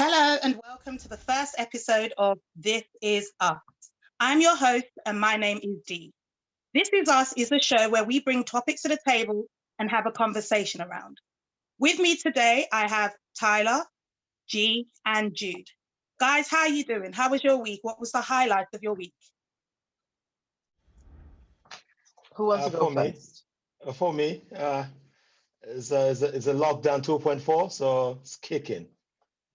Hello and welcome to the first episode of This Is Us. I'm your host and my name is Dee. This Is Us is a show where we bring topics to the table and have a conversation around. With me today, I have Tyler, G, and Jude. Guys, how are you doing? How was your week? What was the highlight of your week? Who wants to go first? For me, it's a lockdown 2.4, so it's kicking.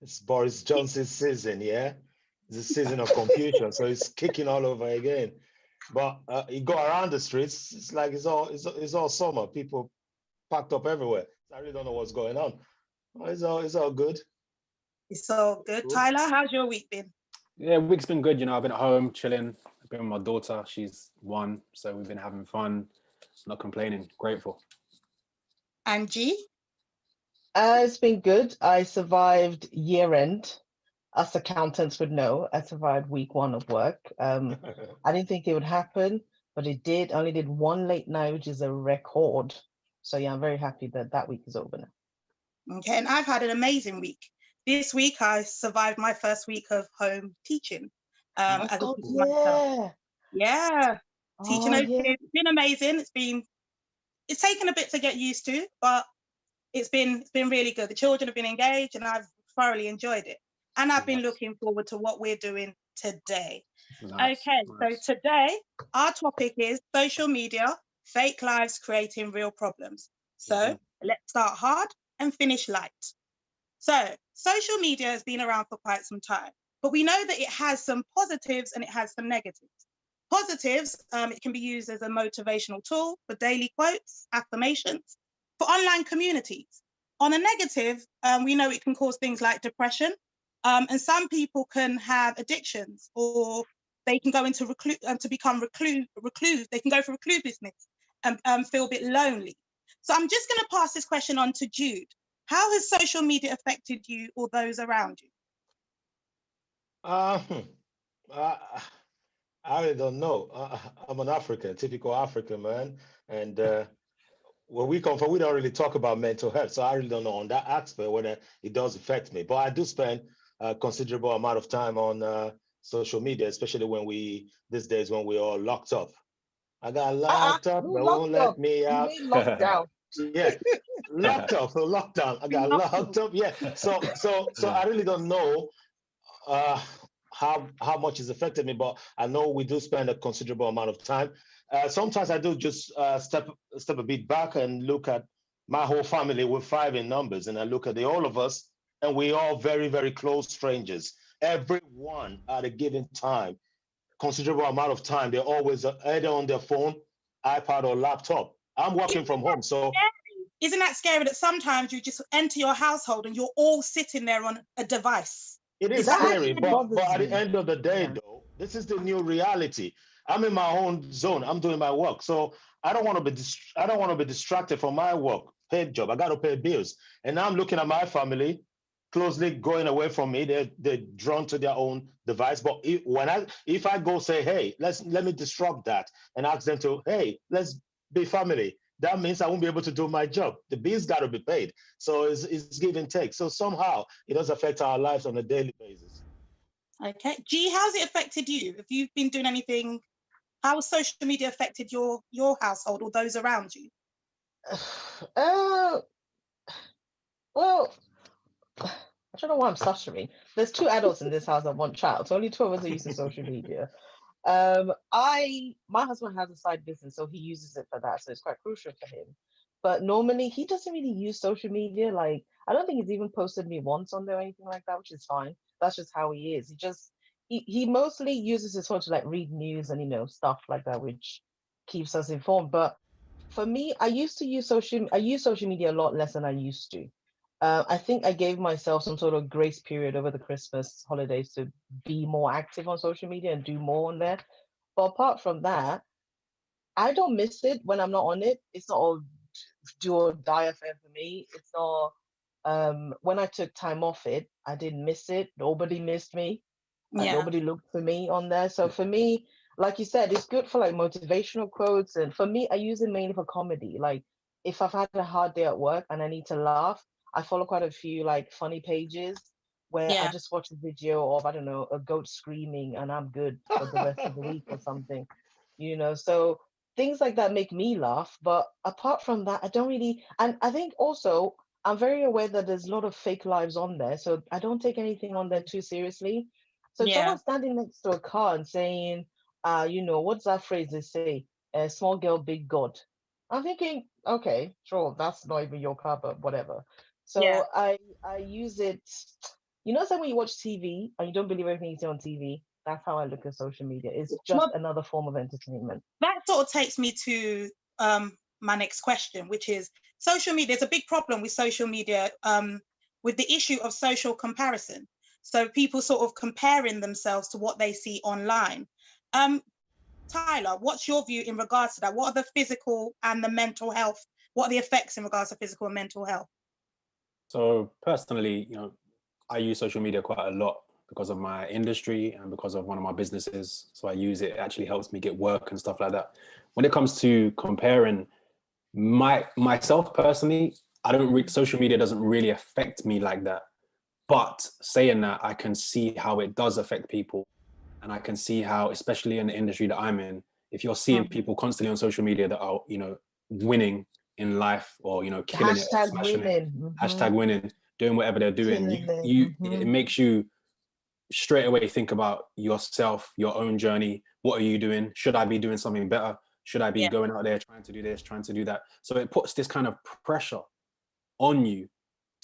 It's Boris Johnson's season, yeah? It's a season of confusion, so it's kicking all over again. But you go around the streets, it's like it's all summer. People packed up everywhere. I really don't know what's going on. It's all good. It's all good. Tyler, how's your week been? Yeah, week's been good. I've been at home chilling. I've been with my daughter. She's 1, so we've been having fun. Not complaining. Grateful. And G? It's been good. I survived year end. Us accountants would know. I survived week 1 of work. I didn't think it would happen, but it did. I only did 1 late night, which is a record. So yeah, I'm very happy that week is over now. Okay, and I've had an amazing week. This week, I survived my first week of home teaching. As a teacher myself. Yeah, teaching those kids. It's been amazing. It's taken a bit to get used to, but it's been really good. The children have been engaged and I've thoroughly enjoyed it. And I've been looking forward to what we're doing today. Nice. So today, our topic is social media, fake lives creating real problems. So let's start hard and finish light. So social media has been around for quite some time, but we know that it has some positives and it has some negatives. Positives, it can be used as a motivational tool for daily quotes, affirmations, for online communities. On a negative, we know it can cause things like depression, and some people can have addictions, or they can go into become recluse. They can go for reclusiveness and feel a bit lonely. So I'm just going to pass this question on to Jude. How has social media affected you or those around you? I really don't know. I'm an African, typical African man, and where we come from, we don't really talk about mental health, so I really don't know on that aspect whether it does affect me. But I do spend a considerable amount of time on social media, especially these days when we're all locked up. I got locked up, they won't let me out. Locked down. Yeah, lockdown. I got locked up. Yeah, so I really don't know how much it's affected me, but I know we do spend a considerable amount of time. Sometimes I do just step a bit back and look at my whole family. We're 5 in numbers, and I look at all of us, and we're all very, very close strangers. Everyone at a given time, considerable amount of time, they're always either on their phone, iPad, or laptop. I'm working from home, so. Isn't that scary that sometimes you just enter your household and you're all sitting there on a device? It is scary, but at the end of the day, though, this is the new reality. I'm in my own zone. I'm doing my work, so I don't want to be distracted from my work, paid job. I got to pay bills, and now I'm looking at my family closely going away from me. They're drawn to their own device. But if I go say, hey, let me disrupt that and ask them to, hey, let's be family. That means I won't be able to do my job. The bills got to be paid. So it's give and take. So somehow it does affect our lives on a daily basis. Okay. G, how's it affected you? Have you been doing anything? How has social media affected your household or those around you? Well, I don't know why I'm stuttering. There's 2 adults in this house and 1 child. So only 2 of us are using social media. My husband has a side business, so he uses it for that. So it's quite crucial for him. But normally he doesn't really use social media. Like, I don't think he's even posted me once on there or anything like that, which is fine. That's just how he is. He mostly uses his phone to like read news and stuff like that, which keeps us informed. But for me, I use social media a lot less than I used to. I think I gave myself some sort of grace period over the Christmas holidays to be more active on social media and do more on there. But apart from that, I don't miss it when I'm not on it. It's not all do or die affair for me. It's not. When I took time off it, I didn't miss it. Nobody missed me. Nobody looked for me on there. So for me, like you said, it's good for like motivational quotes. And for me, I use it mainly for comedy. Like if I've had a hard day at work and I need to laugh, I follow quite a few like funny pages where I Yeah. just watch a video of, I don't know, a goat screaming and I'm good for the rest of the week or something, you know. So things like that make me laugh. But apart from that, I don't really, and I think also I'm very aware that there's a lot of fake lives on there. So I don't take anything on there too seriously. So if Yeah. someone's standing next to a car and saying, you know, what's that phrase they say? Small girl, big God. I'm thinking, okay, sure, that's not even your car, but whatever. Yeah. So I use it. You know, so when you watch TV and you don't believe everything you see on TV, that's how I look at social media. It's just Well, another form of entertainment. that sort of takes me to my next question, which is social media. There's a big problem with social media with the issue of social comparison. So people sort of comparing themselves to what they see online. Tyler, what's your view in regards to that? What are the physical and the mental health? What are the effects in regards to physical and mental health? So personally, you know, I use social media quite a lot because of my industry and because of one of my businesses. So I use it. It actually helps me get work and stuff like that. When it comes to comparing myself personally, I don't social media doesn't really affect me like that. But saying that, I can see how it does affect people. And I can see how, especially in the industry that I'm in, if you're seeing people constantly on social media that are, you know, winning in life or, you know, killing it, Hashtag smashing winning. it, hashtag winning, doing whatever they're doing, it makes you straight away think about yourself, your own journey. What are you doing? Should I be doing something better? Should I be going out there trying to do this, trying to do that? So it puts this kind of pressure on you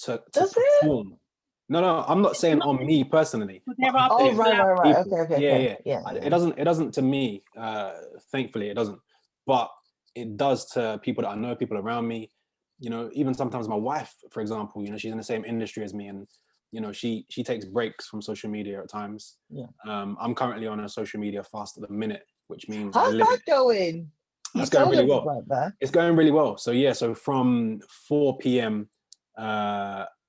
to perform. No, I'm not saying on me personally. Oh, right. Okay. Yeah. It doesn't to me, thankfully it doesn't. But it does to people that I know, people around me. You know, even sometimes my wife, for example, you know, she's in the same industry as me, and you know, she takes breaks from social media at times. Yeah. I'm currently on a social media fast at the minute, which means how's that going? That's going really well. About that. It's going really well. So yeah, so from 4 p.m.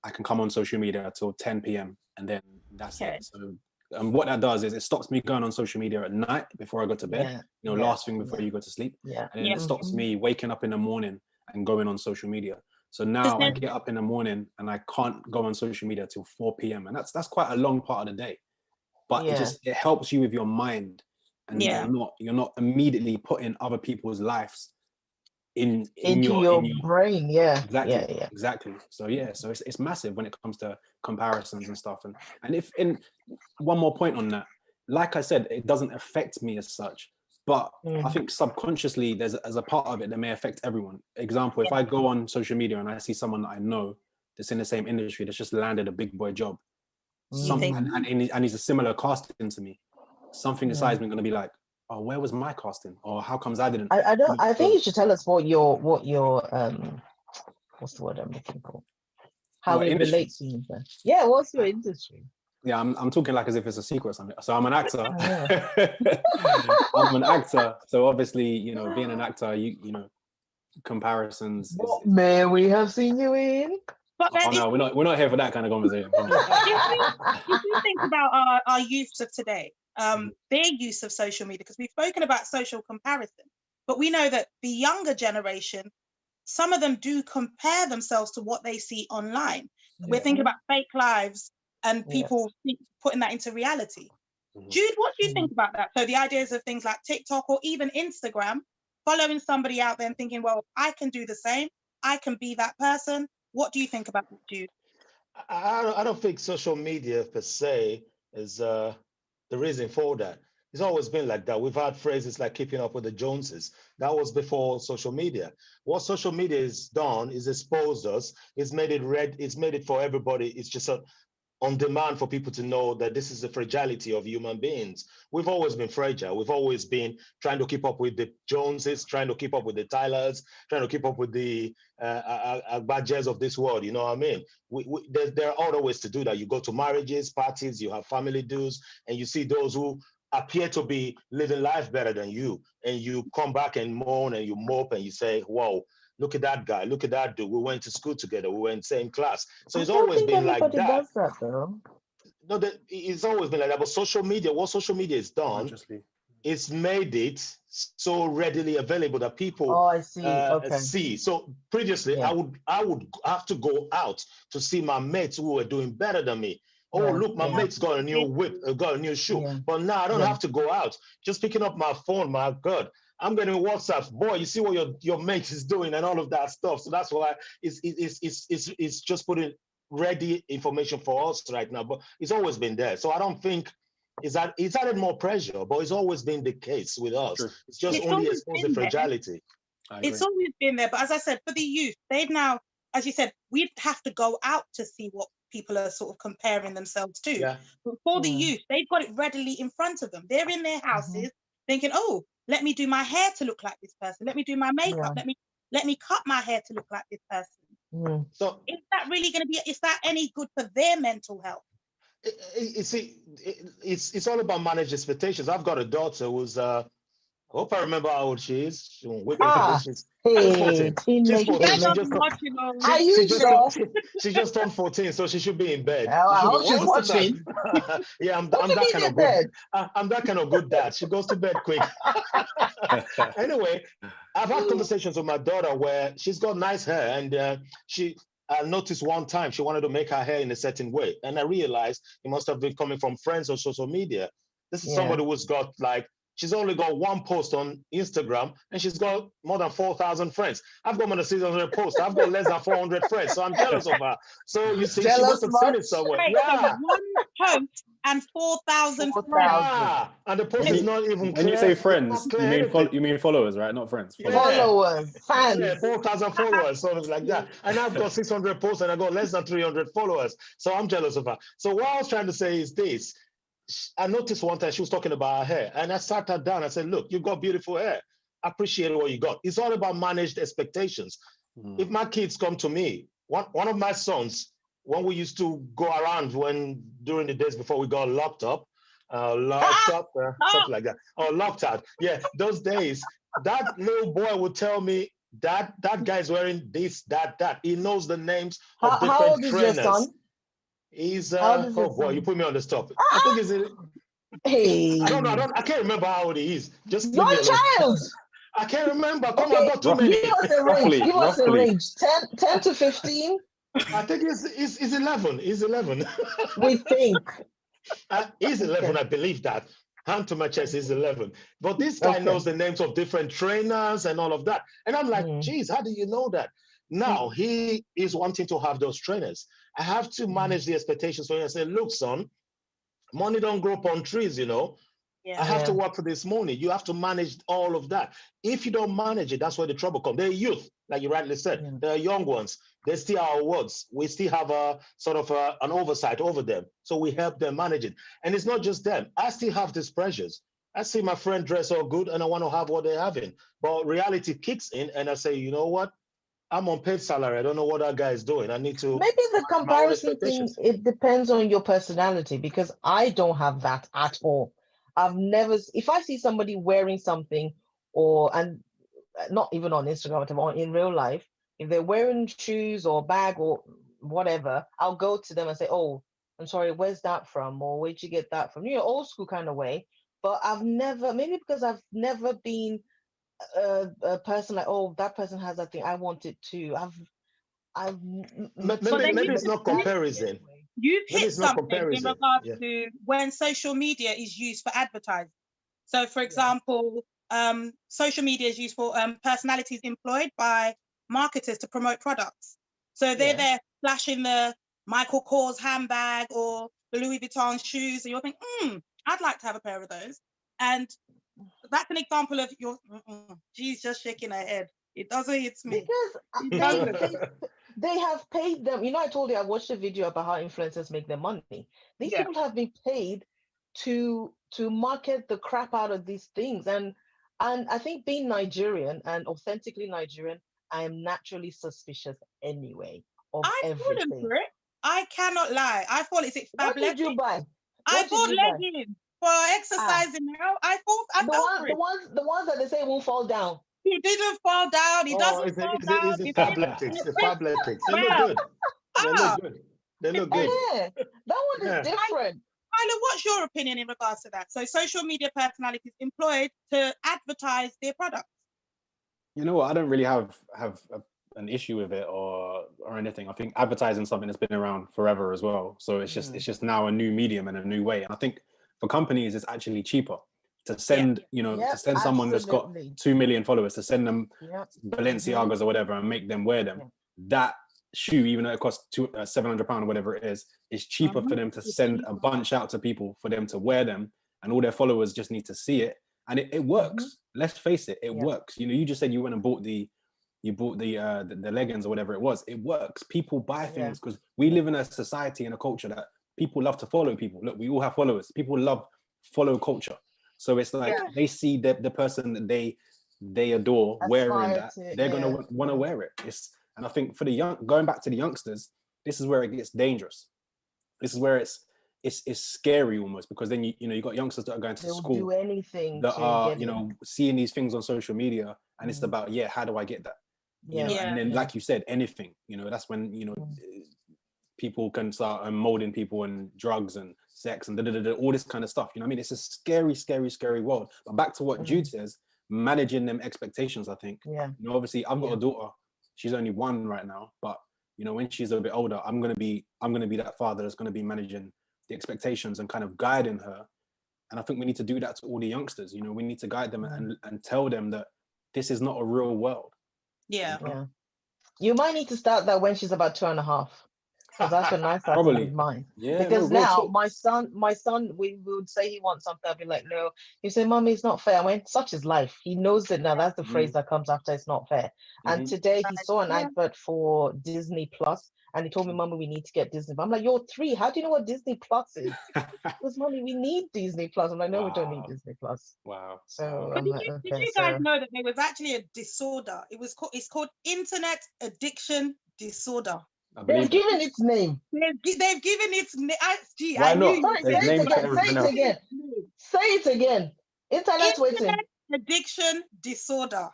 I can come on social media till 10 p.m. and then that's it. So what that does is it stops me going on social media at night before I go to bed. You know, last thing before you go to sleep. And then it stops me waking up in the morning and going on social media. So now I get up in the morning and I can't go on social media till 4 p.m. And that's quite a long part of the day. But it helps you with your mind, and you're not immediately putting other people's lives into your brain. Exactly. So so it's massive when it comes to comparisons and stuff. And if in one more point on that, like I said, it doesn't affect me as such, but I think subconsciously there's as a part of it that may affect everyone. Example, if I go on social media and I see someone that I know that's in the same industry that's just landed a big boy job, and he's a similar casting to me, something inside me going to be like, oh, where was my casting? Or how comes I didn't? I think you should tell us what your what's the word I'm looking for? How it relates to you. Yeah, what's your industry? Yeah, I'm talking like as if it's a secret or something. So I'm an actor. I'm an actor. So obviously, you know, being an actor, you know, comparisons. What may we have seen you in? But then no, we're not here for that kind of conversation. If you think about our youths of today, their use of social media, because we've spoken about social comparison, but we know that the younger generation, some of them do compare themselves to what they see online. We're thinking about fake lives and people putting that into reality. Jude, what do you think about that? So the ideas of things like TikTok or even Instagram, following somebody out there and thinking, well, I can do the same. I can be that person. What do you think about that, Jude? I don't think social media per se is the reason for that. It's always been like that. We've had phrases like keeping up with the Joneses. That was before social media. What social media has done is exposed us. It's made it for everybody. It's just on demand for people to know that this is the fragility of human beings. We've always been fragile. We've always been trying to keep up with the Joneses, trying to keep up with the Tylers, trying to keep up with the Agbajes of this world. You know what I mean? There are other ways to do that. You go to marriages, parties, you have family dues, and you see those who appear to be living life better than you, and you come back and moan and you mope and you say, whoa, look at that guy, look at that dude. We went to school together, we were in the same class. So it's always been like that. Does that though. No, it's always been like that. But social media, what social media has done, it's made it so readily available that people see. So previously, I would have to go out to see my mates who were doing better than me. Oh, look, my mate's got a new whip, got a new shoe. But now I don't have to go out. Just picking up my phone, my God, I'm getting WhatsApp. Boy, you see what your mate is doing and all of that stuff. So that's why it's just putting ready information for us right now. But it's always been there. So I don't think it's added more pressure, but it's always been the case with us. True. It's just only exposed the fragility. It's always been there. But as I said, for the youth, they've now, as you said, we'd have to go out to see what people are sort of comparing themselves to. Yeah. But for the youth, they've got it readily in front of them. They're in their houses thinking, oh, let me do my hair to look like this person. Let me do my makeup. Let me cut my hair to look like this person. So is that really going to be, is that any good for their mental health? It's all about managed expectations. I've got a daughter who's I hope I remember how old she is. She's 14. She just turned 14, so she should be in bed. I hope she's watching. Yeah, I'm that kind of good. I'm that kind of good dad. She goes to bed quick. Anyway, I've had conversations with my daughter where she's got nice hair, and I noticed one time she wanted to make her hair in a certain way, and I realized it must have been coming from friends on social media. This is somebody who's got she's only got one post on Instagram, and she's got more than 4,000 friends. I've got more than 600 posts. I've got less than 400 friends, so I'm jealous of her. So you see, she must have seen it somewhere. One post and 4,000 friends. Yeah, and the post is not even clear. When you say friends, you mean followers, right? Not friends. Followers, fans. Yeah, 4,000 followers, something like that. And I've got 600 posts, and I got less than 300 followers. So I'm jealous of her. So what I was trying to say is this. I noticed one time she was talking about her hair, and I sat her down. I said, look, you've got beautiful hair. Appreciate what you got. It's all about managed expectations. If my kids come to me, one of my sons, when we used to go around during the days before we got locked up, something like that, or locked out. Yeah, those days, that little boy would tell me that guy's wearing this, that. He knows the names of different how old trainers. Is your son? He's oh boy, you put me on the spot. I think I don't know. I can't remember how old he is. Just your child. I can't remember. Come on, got too many. Give us a range. 10 to 15. I think he's 11. He's 11. We think. He's 11. I believe that. Hand to my chest, he's 11. But this guy knows the names of different trainers and all of that. And I'm like, geez, how do you know that? Now he is wanting to have those trainers. I have to manage the expectations for him. I say, look, son, money don't grow upon trees, you know. I have to work for this money. You have to manage all of that. If you don't manage it, that's where the trouble comes. They're youth, like you rightly said. They're young ones. They still our words. We still have a sort of an oversight over them. So we help them manage it. And it's not just them. I still have these pressures. I see my friend dress all good and I want to have what they're having. But reality kicks in and I say, you know what? I'm on paid salary. I don't know what that guy is doing. I need to. Maybe the comparison thing, it depends on your personality, because I don't have that at all. I've never, if I see somebody wearing something and not even on Instagram, but in real life, if they're wearing shoes or bag or whatever, I'll go to them and say, oh, I'm sorry, where's that from? Or where'd you get that from? Old school kind of way. But I've never, maybe because I've never been a person like, oh, that person has that thing, I want it too. Maybe it's not comparison. You've hit something in regards to when social media is used for advertising. So, for example, social media is used for personalities employed by marketers to promote products. So they're there flashing the Michael Kors handbag or the Louis Vuitton shoes, and you'll think, I'd like to have a pair of those. And that's an example of she's just shaking her head. It doesn't hit me. Because they have paid them. I told you I watched a video about how influencers make their money. These people have been paid to market the crap out of these things. And I think being Nigerian and authentically Nigerian, I am naturally suspicious anyway of everything. I cannot lie. I thought it's What did you buy? I bought leggings for exercising now. I thought the ones that they say won't fall down. He didn't fall down. He doesn't fall down. It's the fabletics. They look good. They look good. Yeah, that one is different. Tyler, what's your opinion in regards to that? So social media personalities employed to advertise their products. You know what? I don't really have an issue with it, or or anything. I think advertising something that's been around forever as well. So it's just now a new medium and a new way. And I think for companies, it's actually cheaper to send, to send someone that's got 2 million followers, to send them Balenciagas or whatever and make them wear them. That shoe, even though it costs £700 or whatever it is cheaper for them to send a bunch out to people for them to wear them, and all their followers just need to see it. And it works. Let's face it, it works. You just said you went and bought the leggings or whatever it was. It works. People buy things because we live in a society and a culture that people love to follow people. Look, we all have followers. People love follow culture. So it's like they see the person that they adore wearing that, they're gonna want to wear it. And I think for the going back to the youngsters, this is where it gets dangerous. This is where it's scary almost, because then you got youngsters that are going to school, do anything that are seeing these things on social media, and it's about how do I get that? And then like you said, anything, that's when people can start molding people, and drugs and sex and all this kind of stuff. I mean, it's a scary, scary, scary world. But back to what Jude says, managing them expectations, I think. Obviously I've got a daughter. She's only 1 right now, but when she's a bit older, I'm gonna be that father that's gonna be managing the expectations and kind of guiding her. And I think we need to do that to all the youngsters. We need to guide them and tell them that this is not a real world. You might need to start that when she's about 2.5. Because that's when I started mine. Because now my son, we would say he wants something, I'd be like, no. He said, Mommy, it's not fair. I went, such is life. He knows it now. That's the phrase that comes after it's not fair. And today he saw an advert for Disney Plus, and he told me, Mommy, we need to get Disney. I'm like, you're 3. How do you know what Disney Plus is? Because, Mommy, we need Disney Plus. I'm like, no, we don't need Disney Plus. Wow. So did you guys know that there was actually a disorder? It's called Internet Addiction Disorder. They've given its name. They've given its name. Why not? Say it again. Internet Addiction Disorder.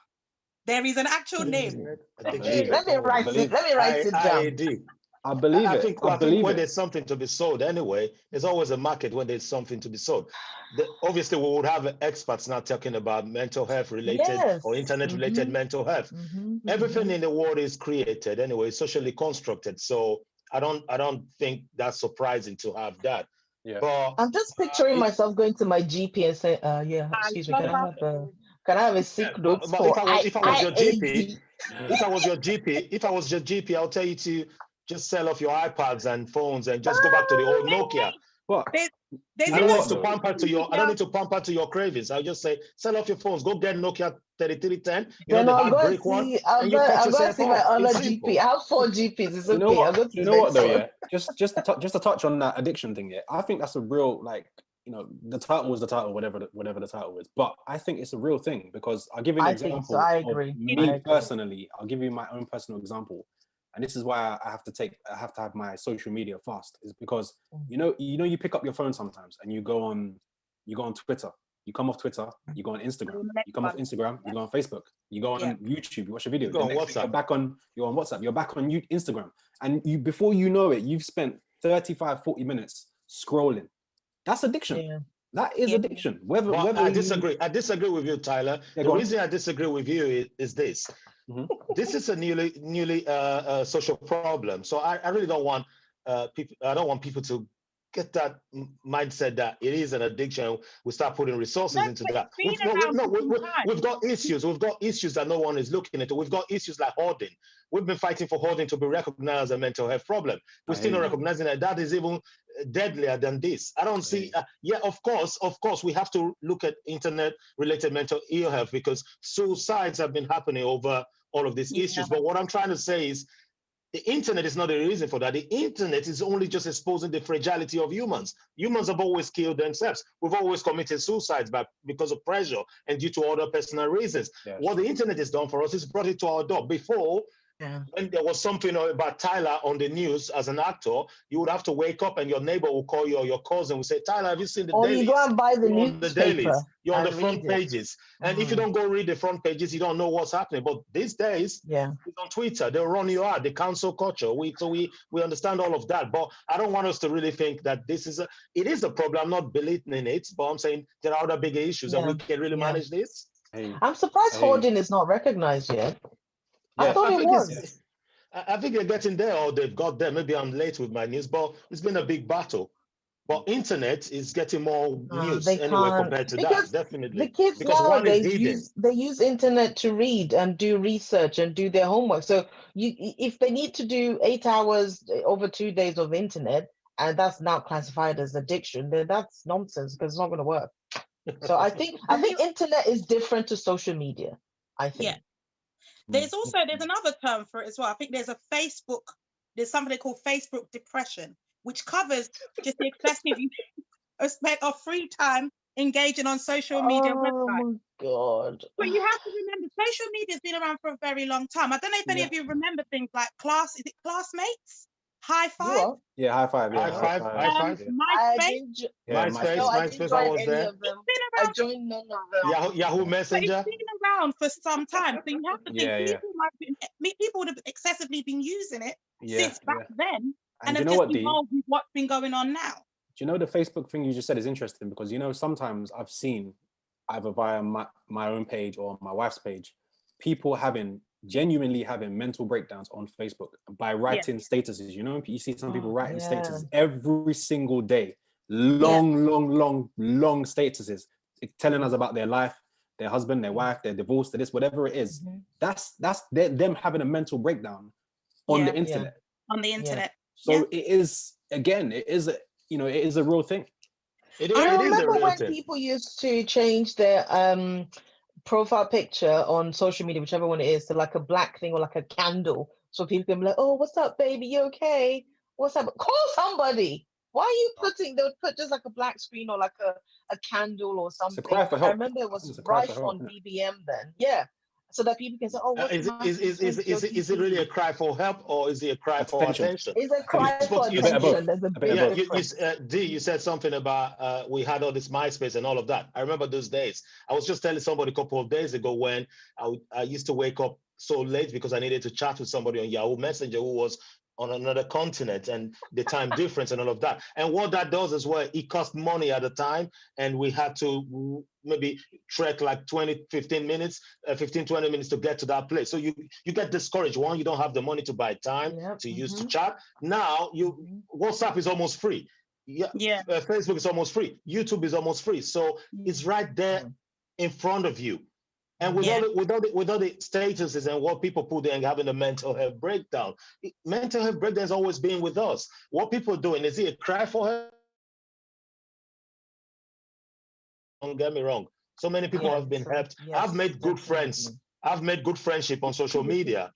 There is an actual name. Let me write it down. I believe it. I think when there's something to be sold anyway, there's always a market when there's something to be sold. Obviously, we would have experts now talking about mental health related or internet related mental health. Everything in the world is created anyway, socially constructed. So I don't think that's surprising to have that. But I'm just picturing myself going to my GP and saying, excuse me, can I have a sick note if I was your GP, I'll tell you to just sell off your iPads and phones and just go back to the old Nokia. What? I don't need to pamper to your cravings. I'll just say, sell off your phones. Go get Nokia 3310. Then I'll go see my other GP. I have 4 GPs. It's okay. You know what though? Yeah, just to touch on that addiction thing. Yeah, I think that's a real the title was the title, whatever the title is. But I think it's a real thing, because I'll give you an example. I agree. Me personally, I'll give you my own personal example. And this is why I have to have my social media fast, is because you pick up your phone sometimes and you go on Twitter, you come off Twitter, you go on Instagram, you come off Instagram, you go on Facebook, you go on YouTube, you watch a video, you go on WhatsApp, you're on WhatsApp, you're back on Instagram, and before you know it, you've spent 35-40 minutes scrolling. That's addiction. Yeah. That is addiction. I disagree with you, Tyler. The reason I disagree with you is this. This is a newly social problem. So I really don't want people. I don't want people to get that mindset that it is an addiction. We start putting resources into that. We've got issues. We've got issues that no one is looking into. We've got issues like hoarding. We've been fighting for hoarding to be recognized as a mental health problem. We're still not recognizing that is even deadlier than this. I don't see. Of course, we have to look at internet-related mental ill health, because suicides have been happening over all of these issues. But what I'm trying to say is, the internet is not the reason for that. The internet is only just exposing the fragility of humans. Humans have always killed themselves. We've always committed suicides because of pressure and due to other personal reasons. What the internet has done for us is brought it to our door. Before, when there was something about Tyler on the news as an actor, you would have to wake up and your neighbor will call you, or your cousin will say, Tyler, have you seen the dailies? Or you go and buy the newspaper. You're on the front pages. And if you don't go read the front pages, you don't know what's happening. But these days, it's on Twitter, they'll run you out, the cancel culture. We understand all of that. But I don't want us to really think that it is a problem. I'm not belittling it, but I'm saying there are other bigger issues and we can really manage this. I'm surprised hoarding is not recognized yet. I thought it was. I think they're getting there, or they've got there. Maybe I'm late with my news, but it's been a big battle. But internet is getting more news They anyway can't, compared to because that, definitely. the kids Because one is nowadays hidden. use internet to read and do research and do their homework. So if they need to do 8 hours over 2 days of internet, and that's now classified as addiction, then that's nonsense, because it's not going to work. So I think internet is different to social media. I think. Yeah. There's another term for it as well. I think there's something called Facebook depression, which covers just the excessive use of free time engaging on social media websites. Oh my God. But you have to remember, social media has been around for a very long time. I don't know if any of you remember things like Classmates? High Five? Yeah, High Five. Yeah, High Five. MySpace? MySpace, I was there. I joined none of them. Yahoo Messenger. It's been around for some time. So you have to think people would have excessively been using it since back then, and have just evolved with what's been going on now. Do you know the Facebook thing you just said is interesting, because sometimes I've seen either via my own page or my wife's page, people genuinely having mental breakdowns on Facebook by writing statuses. You see some people writing statuses every single day, long statuses, telling us about their life, their husband, their wife, their divorce, this, whatever it is. That's them having a mental breakdown on the internet. On the internet. So it is a real thing. I remember when people used to change their profile picture on social media, whichever one it is, to like a black thing or like a candle, so people can be like, "Oh, what's up, baby? You okay? What's up? Call somebody." Why are you putting? They would put just like a black screen or like a candle or something. It's a cry for help. I remember it was rife on BBM then. Yeah. So that people can say, "Oh, is it really a cry for help, or is it a cry for attention?" It's a cry for attention. There's a big difference. You said something about we had all this MySpace and all of that. I remember those days. I was just telling somebody a couple of days ago when I used to wake up so late because I needed to chat with somebody on Yahoo Messenger who was on another continent, and the time difference and all of that. And what that does is, well, it cost money at the time, and we had to maybe trek like 20 minutes to get to that place. So you get discouraged. One, you don't have the money to buy time to use to chat. Now WhatsApp is almost free. Facebook is almost free. YouTube is almost free. So it's right there in front of you. And with all the statuses and what people put there and having a mental health breakdown, mental health breakdown has always been with us. What people are doing, is it a cry for help? Don't get me wrong. So many people have been helped. I've made good friends. I've made good friendship on social media.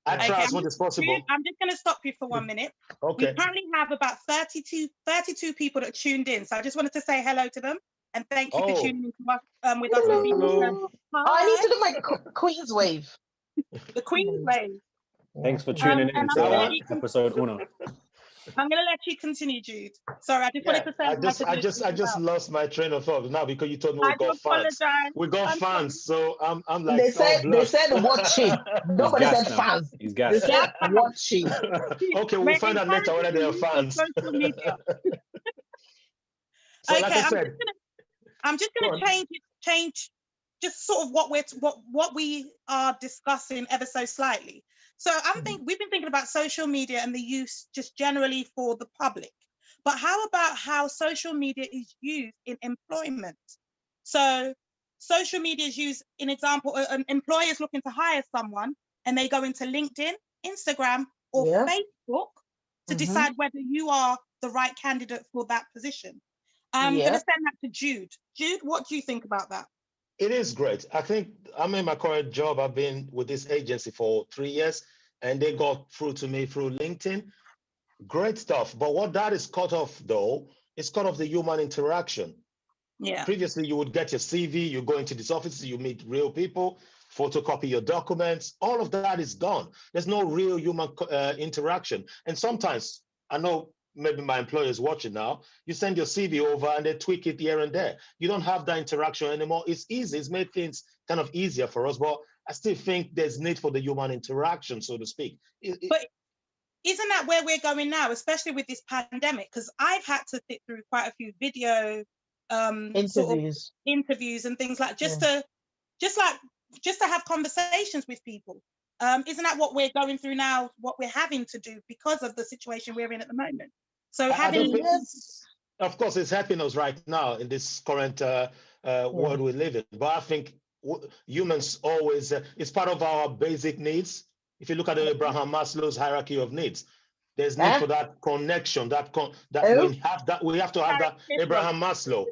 I try as much as possible. I'm just going to stop you for 1 minute. Okay. We currently have about 32 people that tuned in. So I just wanted to say hello to them. And thank you for tuning in with us. Hello. I need to do my Queen's wave. The Queen's wave. Thanks for tuning in to episode 1. I'm going to let you continue, Jude. Sorry, I just wanted to say. I just lost my train of thought now because you told me we got fans. We got fans, so I'm like. They said watching. Nobody said fans. He's gassed. They said watching. Okay, we'll find out later whether they are fans. Social media. So, like I said, I'm just going to change just sort of what we are discussing ever so slightly. So we've been thinking about social media and the use just generally for the public. But how about how social media is used in employment? So social media is used, in example, an employer is looking to hire someone and they go into LinkedIn, Instagram, or Facebook to decide whether you are the right candidate for that position. I'm going to send that to Jude. Jude, what do you think about that? It is great. I think I'm in my current job. I've been with this agency for 3 years, and they got through to me through LinkedIn. Great stuff. But what that is cut off, though, is cut off the human interaction. Yeah. Previously, you would get your CV, you go into these offices, you meet real people, photocopy your documents. All of that is gone. There's no real human interaction. And sometimes, I know maybe my employer is watching now, you send your CV over and they tweak it here and there. You don't have that interaction anymore. It's easy. It's made things kind of easier for us, but I still think there's need for the human interaction, so to speak. But isn't that where we're going now, especially with this pandemic? Because I've had to sit through quite a few video interviews and things like just to have conversations with people. Isn't that what we're going through now, what we're having to do because of the situation we're in at the moment? So having... Of course, it's helping us right now in this current world we live in. But I think humans always, it's part of our basic needs. If you look at Abraham Maslow's hierarchy of needs, there's need for that connection, we have to have that Abraham Maslow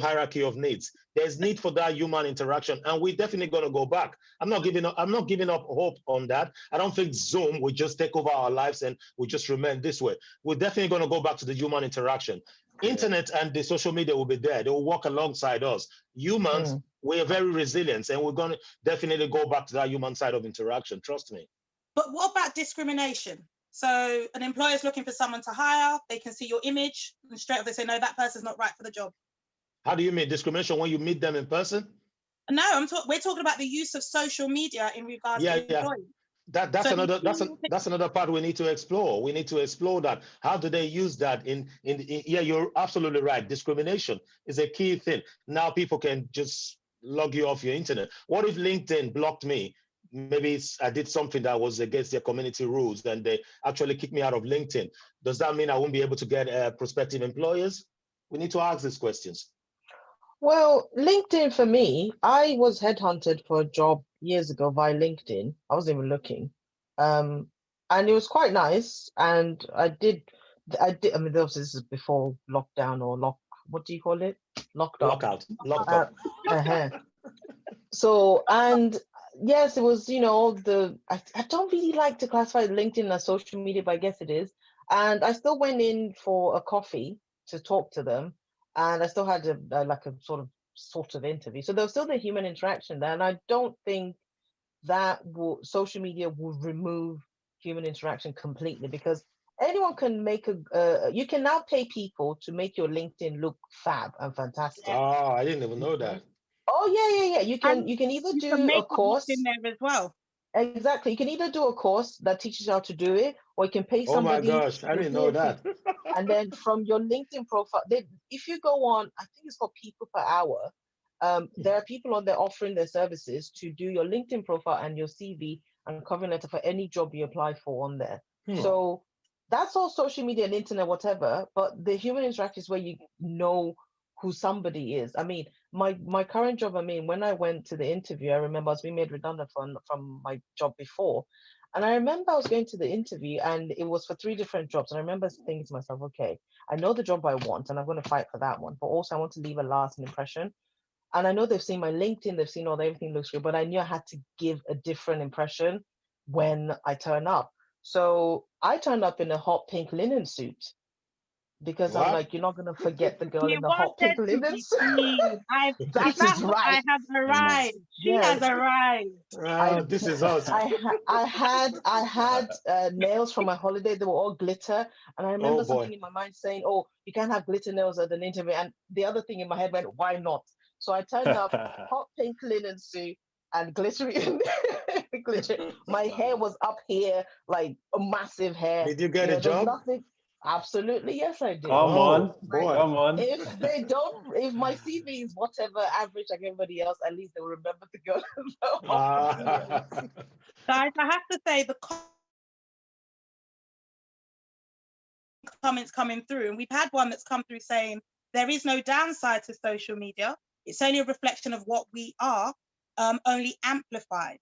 hierarchy of needs. There's need for that human interaction, and we're definitely going to go back. I'm not giving up hope on that. I don't think Zoom will just take over our lives and we just remain this way. We're definitely going to go back to the human interaction. Internet and the social media will be there. They will work alongside us. Humans, we are very resilient, and we're going to definitely go back to that human side of interaction. Trust me. But what about discrimination? So an employer is looking for someone to hire. They can see your image, and straight up they say, no, that person's not right for the job. How do you mean discrimination when you meet them in person? No, we're talking about the use of social media in regards to employees. That's another part we need to explore. We need to explore that. How do they use that yeah, you're absolutely right. Discrimination is a key thing. Now people can just log you off your internet. What if LinkedIn blocked me? Maybe I did something that was against their community rules and they actually kicked me out of LinkedIn. Does that mean I won't be able to get prospective employers? We need to ask these questions. Well, LinkedIn for me, I was headhunted for a job years ago via LinkedIn. I wasn't even looking. And it was quite nice. And I mean, obviously this is before lockdown or what do you call it? Lockout. So, and yes, it was, I don't really like to classify LinkedIn as social media, but I guess it is. And I still went in for a coffee to talk to them. And I still had a sort of interview. So there was still the human interaction there. And I don't think that social media will remove human interaction completely, because anyone can make you can now pay people to make your LinkedIn look fab and fantastic. Oh, I didn't even know that. Oh, yeah. You can either do a course in there as well. Exactly. You can either do a course that teaches you how to do it, or you can pay somebody. Oh my gosh, I didn't know that. And then from your LinkedIn profile, if you go on, I think it's called People Per Hour, there are people on there offering their services to do your LinkedIn profile and your CV and cover letter for any job you apply for on there. So that's all social media and internet, whatever. But the human interaction is where you know who somebody is. I mean, my current job, when I went to the interview, I remember I was being made redundant from my job before. And I remember I was going to the interview and it was for 3 different jobs. And I remember thinking to myself, okay, I know the job I want and I'm going to fight for that one. But also I want to leave a lasting impression. And I know they've seen my LinkedIn, they've seen everything looks good, but I knew I had to give a different impression when I turn up. So I turned up in a hot pink linen suit. Because I'm like, you're not going to forget the girl in the hot pink linen suit. That is right. I have arrived. She has arrived. This is awesome. I had nails from my holiday. They were all glitter. And I remember something in my mind saying, oh, you can't have glitter nails at an interview. And the other thing in my head went, why not? So I turned up hot pink linen suit and glittery. My hair was up here, like a massive hair. Did you get a job? Absolutely, yes, I did. Come on, boy. Come on. If my CV is whatever average like everybody else, at least they'll remember to go. Guys, I have to say the comments coming through, and we've had one that's come through saying there is no downside to social media. It's only a reflection of what we are, only amplified.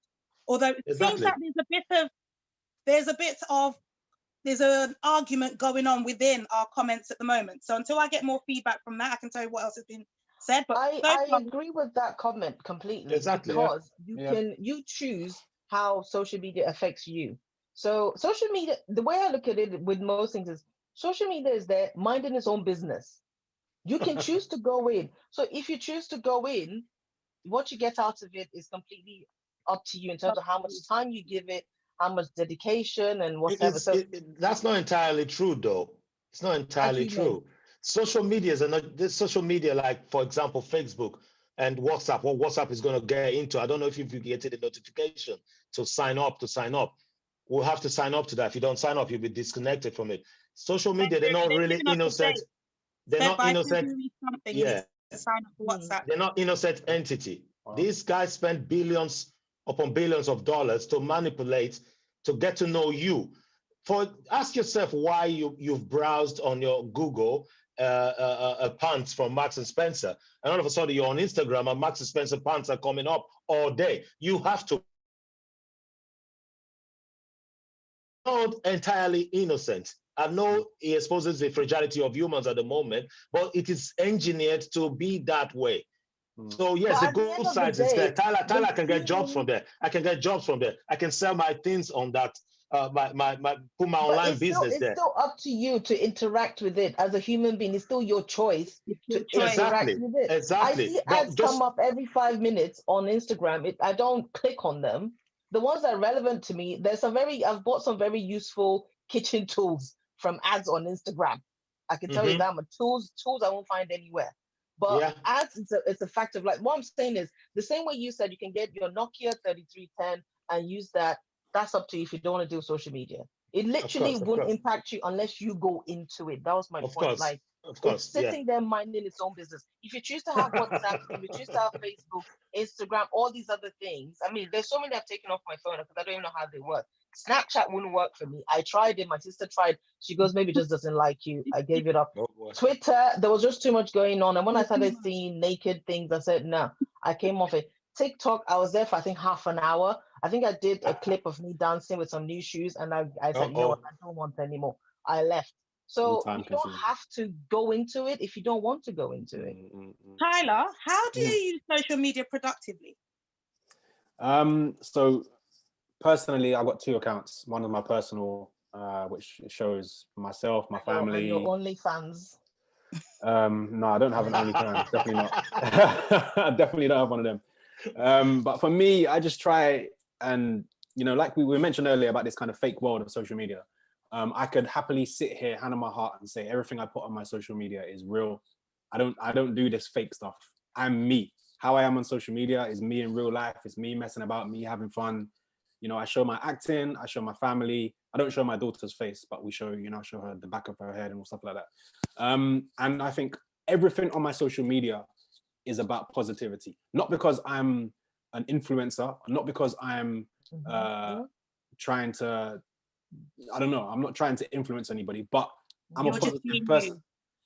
Although it seems like there's an argument going on within our comments at the moment. So until I get more feedback from that, I can tell you what else has been said. But I agree with that comment completely. Exactly. Because you choose how social media affects you. So social media, the way I look at it with most things is social media is there minding its own business. You can choose to go in. So if you choose to go in, what you get out of it is completely up to you in terms of how much time you give it, how much dedication and whatever. That's not entirely true, though. It's not entirely true. Social media is this social media, like for example, Facebook and WhatsApp. What WhatsApp is going to get into, I don't know if you get the notification to sign up. We'll have to sign up to that. If you don't sign up, you'll be disconnected from it. Social media, they're not really innocent. They're not innocent. Yeah. Sign up for WhatsApp. They're not innocent entity. Wow. These guys spend billions upon billions of dollars to manipulate, to get to know you. Ask yourself why you've browsed on your Google pants from Marks and Spencer, and all of a sudden you're on Instagram and Marks and Spencer pants are coming up all day. You have to. Not entirely innocent. I know he exposes the fragility of humans at the moment, but it is engineered to be that way. So yes, the good side is there. Tyler can get jobs from there. I can get jobs from there. I can sell my things on that. Put my online business there. It's still up to you to interact with it as a human being. It's still your choice to interact with it. Exactly. I see ads come up every 5 minutes on Instagram. I don't click on them. The ones that are relevant to me, I've bought some very useful kitchen tools from ads on Instagram. I can tell you that, but tools I won't find anywhere. But ads, it's a fact of like, what I'm saying is the same way you said you can get your Nokia 3310 and use that. That's up to you if you don't want to do social media. It literally won't impact you unless you go into it. That was my point. Like, it's sitting there minding its own business. If you choose to have WhatsApp, if you choose to have Facebook, Instagram, all these other things. I mean, there's so many I've taken off my phone because I don't even know how they work. Snapchat wouldn't work for me. I tried it. My sister tried. She goes, maybe it just doesn't like you. I gave it up. Twitter, there was just too much going on. And when I started seeing naked things, I said, no, I came off it. TikTok, I was there for, I think, half an hour. I think I did a clip of me dancing with some new shoes. And I said, you know what, I don't want anymore. I left. So you don't have to go into it if you don't want to go into it. Tyler, how do you use social media productively? So personally, I've got 2 accounts. One is my personal, which shows myself, my family. Your OnlyFans. No, I don't have an OnlyFans. Definitely not. I definitely don't have one of them. But for me, I just try and, like we mentioned earlier about this kind of fake world of social media. I could happily sit here, hand on my heart, and say everything I put on my social media is real. I don't do this fake stuff. I'm me. How I am on social media is me in real life. It's me messing about, me having fun. I show my acting, I show my family. I don't show my daughter's face, but we show, show her the back of her head and stuff like that. And I think everything on my social media is about positivity. Not because I'm an influencer, not because I'm trying to, I don't know, I'm not trying to influence anybody, but I'm a positive person.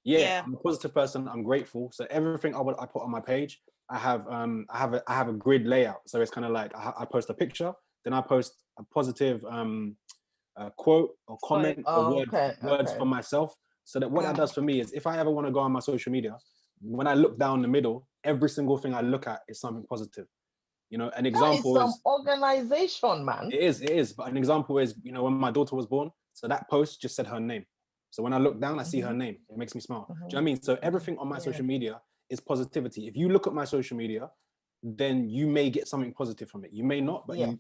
I'm a positive person. I'm grateful. So everything I put on my page, I have a grid layout. So it's kind of like I post a picture, then I post a positive quote or comment or words for myself. So that what that does for me is if I ever want to go on my social media, when I look down the middle, every single thing I look at is something positive. An example is organization, man. It is. But an example is, when my daughter was born, so that post just said her name. So when I look down, I see her name. It makes me smile. Do you know what I mean? So everything on my social media is positivity. If you look at my social media, then you may get something positive from it. You may not, but you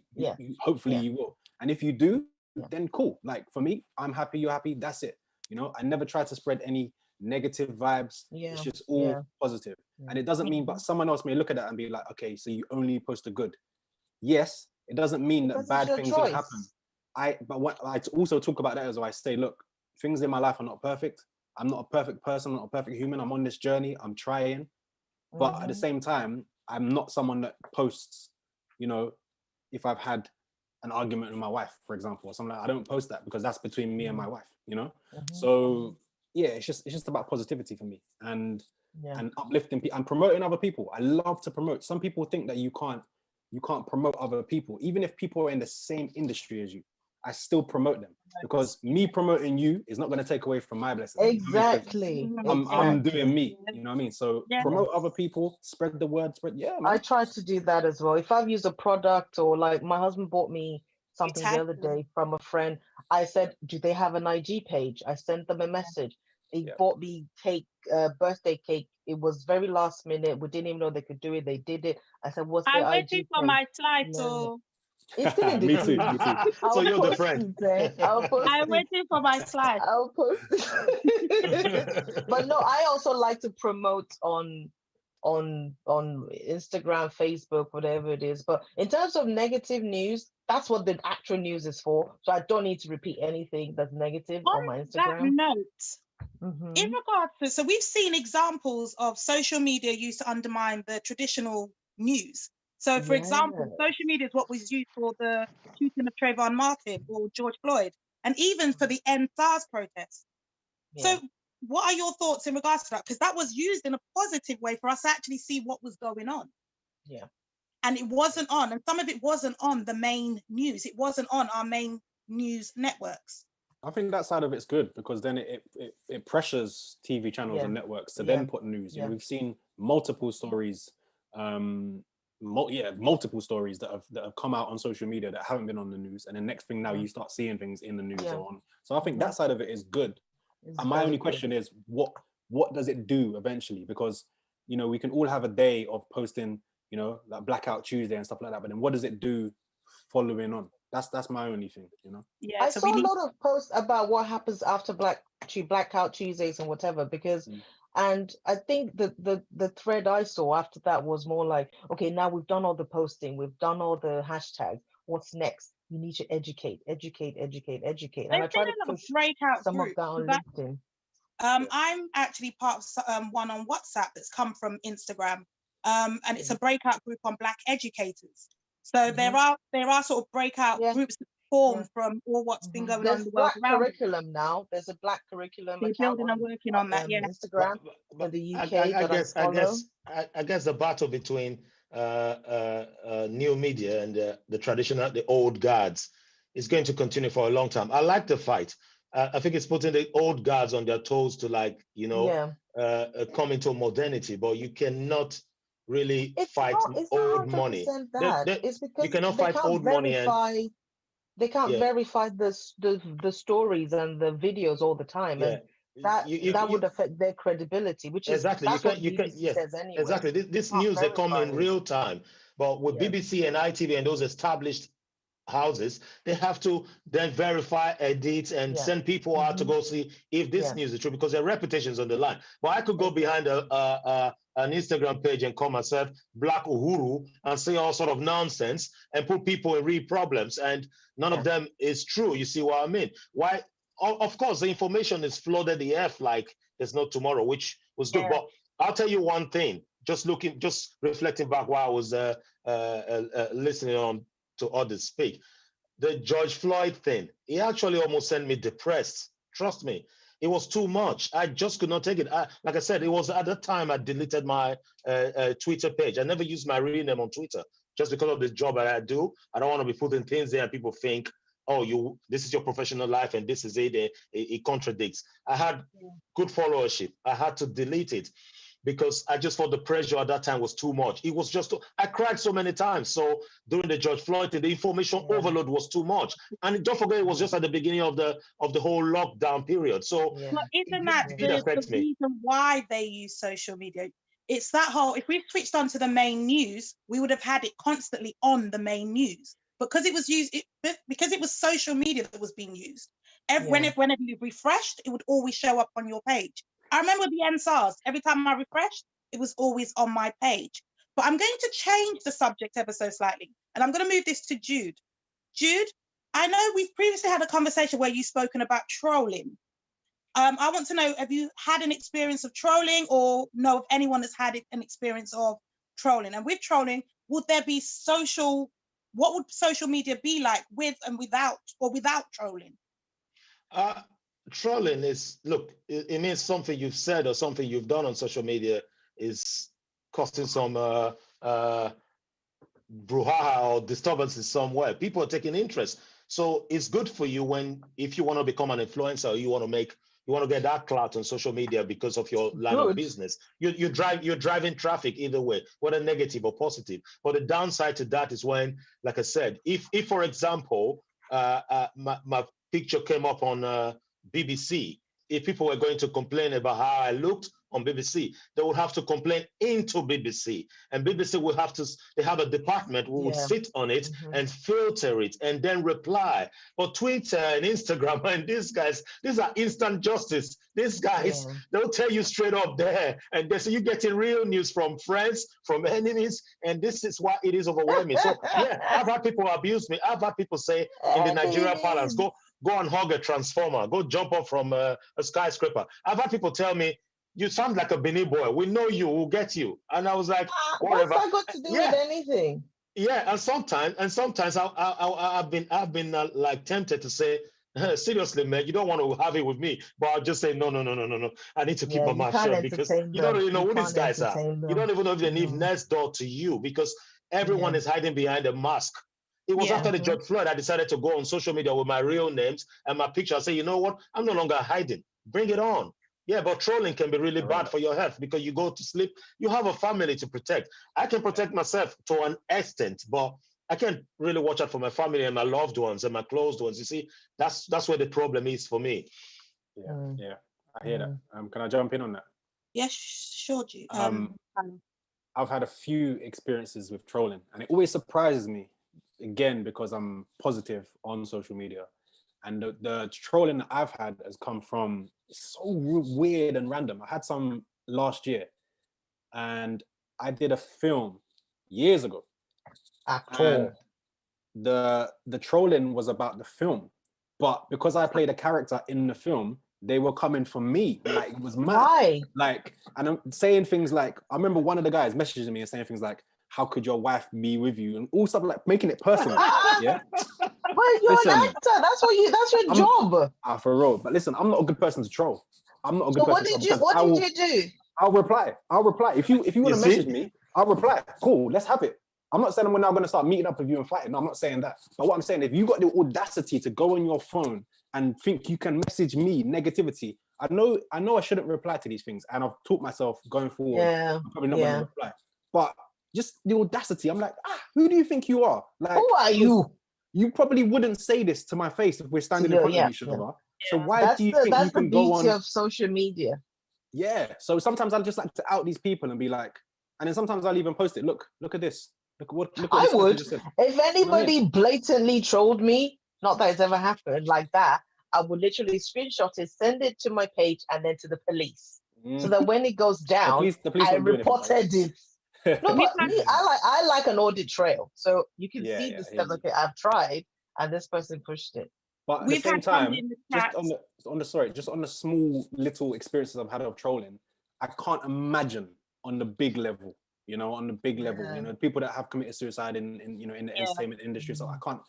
hopefully you will. And if you do, then cool. Like for me, I'm happy, you're happy. That's it. I never try to spread any negative vibes. It's just all positive. And it doesn't mean, but someone else may look at that and be like, okay, so you only post the good. Yes, it doesn't mean that bad things will happen. But what I also talk about that as I say, look, things in my life are not perfect. I'm not a perfect person, I'm not a perfect human. I'm on this journey, I'm trying. But at the same time, I'm not someone that posts, if I've had an argument with my wife, for example, or something like that. I don't post that because that's between me and my wife, So yeah, it's just about positivity for me and uplifting people and promoting other people. I love to promote. Some people think that you can't promote other people, even if people are in the same industry as you. I still promote them because me promoting you is not going to take away from my blessing. Exactly. I'm doing me. You know what I mean? So promote other people, spread the word, man. I try to do that as well. If I've used a product or like my husband bought me something the other day from a friend, I said, do they have an IG page? I sent them a message. He bought me cake, birthday cake. It was very last minute. We didn't even know they could do it. They did it. I said, what's the IG page? I'm waiting for my slide to... It's still in the me too. So you're the friend. I'm waiting for my slide. I'll post it. But no, I also like to promote on Instagram, Facebook, whatever it is. But in terms of negative news, that's what the actual news is for. So I don't need to repeat anything that's negative on my Instagram. That note, in regards to, so we've seen examples of social media used to undermine the traditional news. So, for example, social media is what was used for the shooting of Trayvon Martin or George Floyd, and even for the End SARS protests. So what are your thoughts in regards to that? Because that was used in a positive way for us to actually see what was going on. Yeah. And it wasn't on, and some of it wasn't on the main news. It wasn't on our main news networks. I think that side of it's good, because then it pressures TV channels and networks to then put news. You know, we've seen multiple stories, multiple stories that have come out on social media that haven't been on the news, and the next thing now you start seeing things in the news or on. So I think that side of it is good. And my only question is, what does it do eventually? Because, you know, we can all have a day of posting, you know, like Blackout Tuesday and stuff like that, but then what does it do following on? That's my only thing, you know. I saw a lot of posts about what happens after Blackout Tuesdays and whatever, because and I think the thread I saw after that was more like, okay, now we've done all the posting, we've done all the hashtags, what's next? You need to educate. And I try to push some of that on LinkedIn. I'm actually part of one on WhatsApp that's come from Instagram, and it's a breakout group on Black educators. So there are sort of breakout groups that form from all what's been going on in the world around. Curriculum now. There's a Black curriculum. They're building and working on that. Instagram in the UK. I guess the battle between new media and the old guards is going to continue for a long time. I like the fight. I think it's putting the old guards on their toes to, like, you know, come into modernity, but you cannot really fight old money. It's because you cannot fight old money, and they can't verify the stories and the videos all the time, and that would affect their credibility, which is exactly that's what BBC says anyway. Exactly. This news, they come in real time, but with BBC and ITV and those established houses, they have to then verify, edit, and send people out to go see if this news is true, because their reputation's on the line. But I could go behind an Instagram page and call myself Black Uhuru and say all sort of nonsense and put people in real problems, and none of them is true. You see what I mean? Why? Of course, the information is flooded the earth like there's no tomorrow, which was good. But I'll tell you one thing, just reflecting back while I was listening on to others speak, the George Floyd thing, it actually almost sent me depressed. Trust me, it was too much. I just could not take it. Like I said, it was at that time I deleted my Twitter page. I never used my real name on Twitter just because of the job that I do. I don't want to be putting things there and people think, oh, this is your professional life and this is it. It contradicts. I had good followership. I had to delete it because I just thought the pressure at that time was too much. It was just, I cried so many times. So during the George Floyd thing, the information overload was too much. And don't forget, it was just at the beginning of the whole lockdown period. So but isn't that the reason why they use social media? It's that whole, if we switched on to the main news, we would have had it constantly on the main news. Because it was because it was social media that was being used. Whenever you refreshed, it would always show up on your page. I remember the End SARS. Every time I refreshed, it was always on my page. But I'm going to change the subject ever so slightly. And I'm going to move this to Jude. Jude, I know we've previously had a conversation where you've spoken about trolling. I want to know, have you had an experience of trolling, or know if anyone has had an experience of trolling? And with trolling, would there be what would social media be like with and without, or without trolling? Trolling is, look, it means something you've said or something you've done on social media is causing some brouhaha or disturbances somewhere. People are taking interest. So it's good for you if you want to become an influencer, or you want to get that clout on social media because of your line of business. You're driving traffic either way, whether negative or positive. But the downside to that is when, like I said, if for example, my picture came up on BBC, if people were going to complain about how I looked on BBC, they would have to complain into BBC, and BBC will they have a department who would sit on it and filter it and then reply. But Twitter and Instagram and these are instant justice. These guys, they'll tell you straight up there, and they say you're getting real news from friends, from enemies, and this is why it is overwhelming. So I've had people abuse me. I've had people say in the Nigeria parlance, go and hug a transformer, go jump up from a skyscraper. I've had people tell me, you sound like a Benin boy. We know you, we'll get you. And I was like, whatever. What's that got to do with anything? Yeah, and sometimes I've been like tempted to say, seriously, man, you don't want to have it with me, but I'll just say no. I need to keep Yeah, my you mouth can't shut because entertain you don't them. really know You who these can't guys are. entertain You don't them. even know if they live No. next door to you because everyone Yeah. is hiding behind a mask. It was Yeah. after the George Floyd I decided to go on social media with my real names and my picture. I say, you know what? I'm no longer hiding. Bring it on. Yeah, but trolling can be really bad for your health because you go to sleep, you have a family to protect. I can protect myself to an extent, but I can't really watch out for my family and my loved ones and my closed ones. You see, that's where the problem is for me. Yeah, I hear that. Can I jump in on that? Yes, sure, G. I've had a few experiences with trolling, and it always surprises me, again, because I'm positive on social media. And the trolling that I've had has come from so weird and random. I had some last year, and I did a film years ago. And the trolling was about the film, but because I played a character in the film, they were coming for me. Like, it was mad. Why? Like, and I'm saying things like, I remember one of the guys messaging me and saying things like, "How could your wife be with you?" and all stuff, like making it personal. Yeah. But you're an actor. That's your job. For real. But listen, I'm not a good person to troll. I'm not a good So person. what did you do? I'll reply. If you want to message me, I'll reply. Cool, let's have it. I'm not saying we're now going to start meeting up with you and fighting. No, I'm not saying that. But what I'm saying, if you got the audacity to go on your phone and think you can message me negativity, I know I shouldn't reply to these things. And I've taught myself going forward, I'm probably not going to reply. But just the audacity, I'm like, who do you think you are? Like, who are you? You probably wouldn't say this to my face if we're standing in front of each other. So why do you think you can go on? That's the beauty of social media. Yeah. So sometimes I just like to out these people and be like, and then sometimes I'll even post it. Look at this. Look what I this would. just said. If anybody blatantly trolled me, not that it's ever happened like that, I would literally screenshot it, send it to my page, and then to the police, so that when it goes down, the police I reported it. No, but I like an audit trail, so you can see the steps. Okay, I've tried, and this person pushed it. But at the same time, just on the small little experiences I've had of trolling, I can't imagine on the big level. On the big level, people that have committed suicide in the entertainment industry. So I can't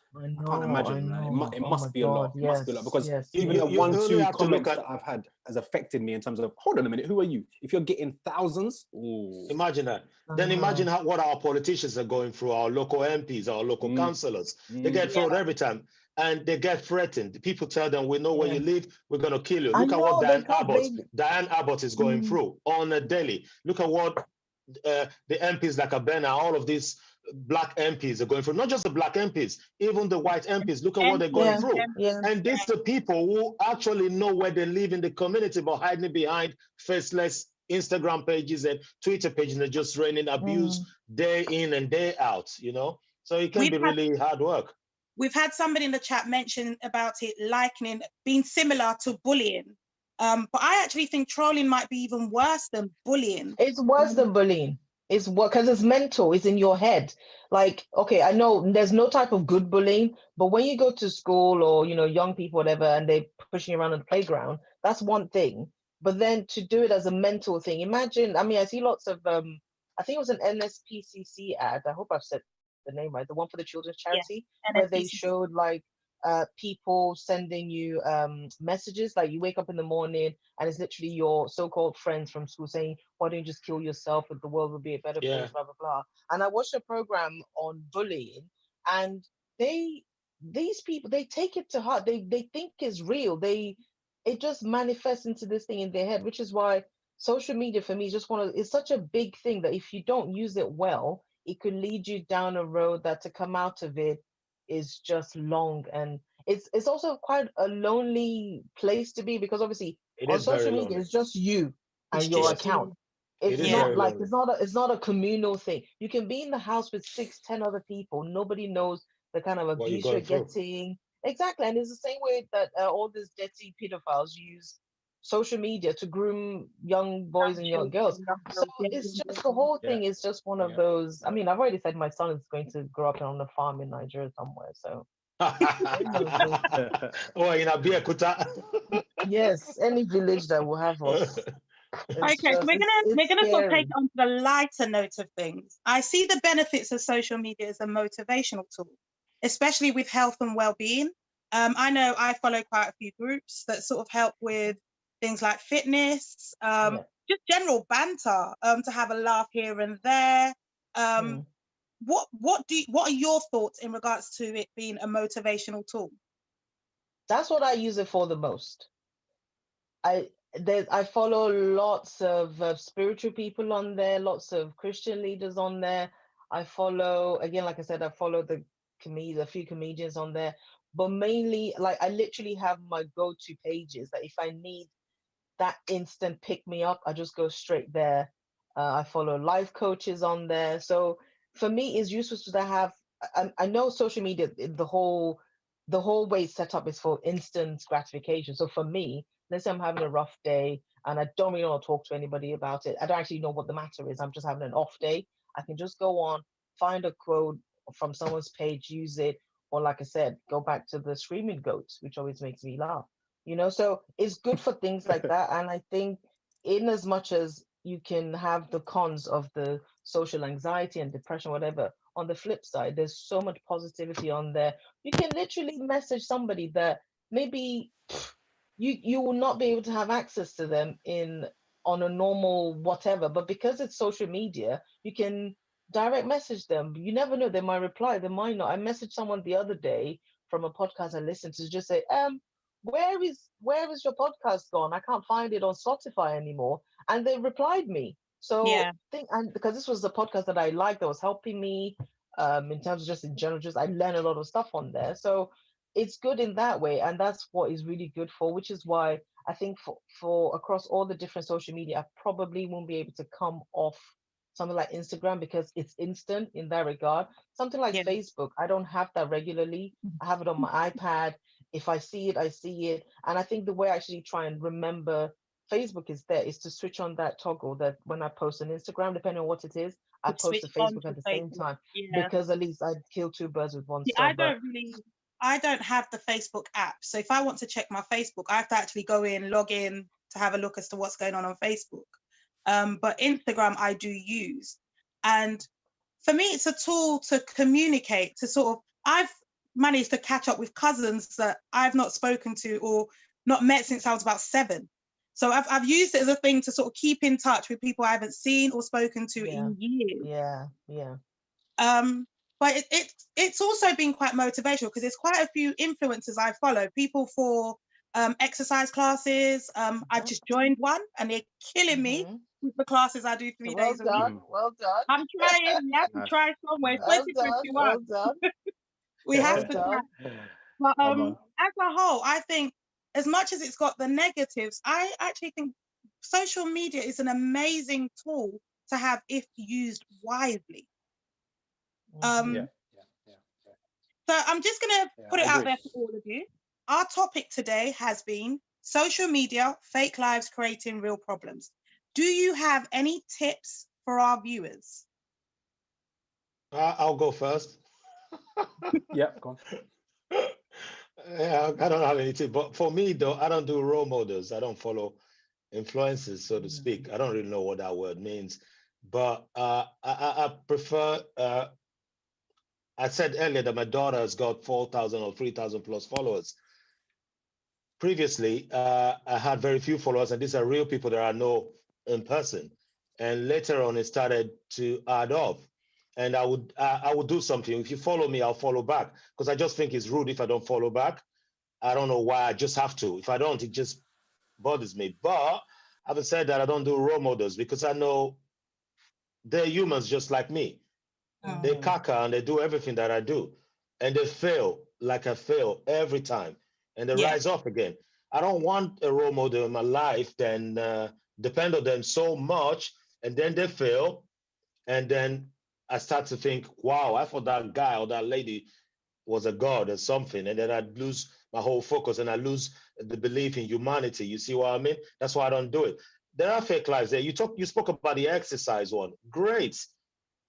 imagine. It must be a lot. It must be a lot, because even the 1-2 comments that I've had has affected me in terms of, hold on a minute, who are you? If you're getting thousands, imagine that. Then imagine what our politicians are going through, our local MPs, our local councillors. They get trolled every time. And they get threatened. People tell them, we know where you live, we're going to kill you. Look at what Diane Abbott is going through on a daily. Look at what the MPs like Abena, all of these black MPs are going through. Not just the black MPs, even the white MPs. Look at what they're going through. And these are people who actually know where they live in the community, but hiding behind faceless Instagram pages and Twitter pages, and they're just raining abuse day in and day out, So it can be really hard work. We've had somebody in the chat mention about it likening, being similar to bullying. But I actually think trolling might be even worse than bullying. It's worse than bullying. It's because it's mental. It's in your head. Like, okay, I know there's no type of good bullying, but when you go to school or, young people, whatever, and they're pushing you around on the playground, that's one thing. But then to do it as a mental thing, imagine, I see lots of, I think it was an NSPCC ad. I hope I've said the name right, the one for the children's charity, where they showed like people sending you messages, like you wake up in the morning and it's literally your so-called friends from school saying, why don't you just kill yourself and the world will be a better place, blah blah blah. And I watched a program on bullying, and these people, they take it to heart. They think it's real. It just manifests into this thing in their head, which is why social media for me is just it's such a big thing that if you don't use it well, it could lead you down a road that to come out of it is just long. And it's also quite a lonely place to be, because obviously on social media it's just you and your account. It's not like it's not a communal thing. You can be in the house with 6-10 other people. Nobody knows the kind of abuse you're getting. Exactly. And it's the same way that all these dirty pedophiles use social media to groom young boys and young girls. So it's just the whole thing is just one of those. I've already said my son is going to grow up on a farm in Nigeria somewhere. So or in Abiyakuta. Yes, any village that will have us. It's Okay, so just, we're it's gonna sort of take scary. it on to the lighter note of things. I see the benefits of social media as a motivational tool, especially with health and well-being. I know I follow quite a few groups that sort of help with things like fitness, Yeah. just general banter, to have a laugh here and there. Mm. What are your thoughts in regards to it being a motivational tool? That's what I use it for the most. I follow lots of spiritual people on there, lots of Christian leaders on there. I follow, again, like I said, I follow a few comedians on there, but mainly, like, I literally have my go-to pages that if I need that instant pick me up, I just go straight there. I follow life coaches on there. So for me, it's useful to have. I know social media, the whole way it's set up is for instant gratification. So for me, let's say I'm having a rough day and I don't really want to talk to anybody about it. I don't actually know what the matter is. I'm just having an off day. I can just go on, find a quote from someone's page, use it, or like I said, go back to the screaming goats, which always makes me laugh. So it's good for things like that. And I think in as much as you can have the cons of the social anxiety and depression, whatever, on the flip side, there's so much positivity on there. You can literally message somebody that maybe you will not be able to have access to them in on a normal whatever, but because it's social media, you can direct message them. You never know, they might reply, they might not. I messaged someone the other day from a podcast I listened to, just say, where is your podcast gone? I can't find it on Spotify anymore. And they replied me. So Yeah, and because this was the podcast that I liked, that was helping me in terms of just in general, just I learned a lot of stuff on there. So it's good in that way, and that's what is really good for, which is why I think for across all the different social media, I probably won't be able to come off something like Instagram because it's instant in that regard. Something like yeah. Facebook, I don't have that regularly. I have it on my iPad. If I see it, I see it. And I think the way I actually try and remember Facebook is to switch on that toggle that when I post on Instagram, depending on what it is, I To post switch to on Facebook to at the same Facebook. time Yeah. because at least I kill two birds with one See, stone. But I don't have the Facebook app. So if I want to check my Facebook, I have to actually go in, log in to have a look as to what's going on Facebook. But Instagram I do use. And for me, it's a tool to communicate, to sort of, I've managed to catch up with cousins that I've not spoken to or not met since I was about 7. So I've used it as a thing to sort of keep in touch with people I haven't seen or spoken to yeah, in years. yeah. But it's also been quite motivational because there's quite a few influencers I follow, people for exercise classes. I've Yeah. just joined one and they're killing me Mm-hmm. with the classes I do 3 Well days a week. done, well done. I'm trying. We have to Nice. try somewhere, Well especially for done, everyone. well done, We have well to try. done. But Come on. as a whole, I think as much as it's got the negatives, I actually think social media is an amazing tool to have if used wisely. Mhm. Yeah, Um, yeah. so I'm just going to Yeah, put I it out agree. there for all of you. Our topic today has been social media, fake lives creating real problems. Do you have any tips for our viewers? I'll go first. Yeah, go on. Yeah, I don't have anything, but for me though, I don't do role models. I don't follow influences, so to speak. I don't really know what that word means, but I prefer. I said earlier that my daughter has got 4,000 or 3,000 plus followers. Previously, I had very few followers, and these are real people that I know in person. And later on, it started to add up. And I would do something. If you follow me, I'll follow back because I just think it's rude if I don't follow back. I don't know why. I just have to. If I don't, it just bothers me. But having said that, I don't do role models because I know they're humans just like me. They Mhm. caca and they do everything that I do, and they fail like I fail every time, and they Yeah, rise up again. I don't want a role model in my life, then depend on them so much, and then they fail, and then I start to think, wow, I thought that guy or that lady was a god or something, and then I'd lose my whole focus and I lose the belief in humanity. You see what I mean? That's why I don't do it. There are fake lives there. You spoke about the exercise one. Great.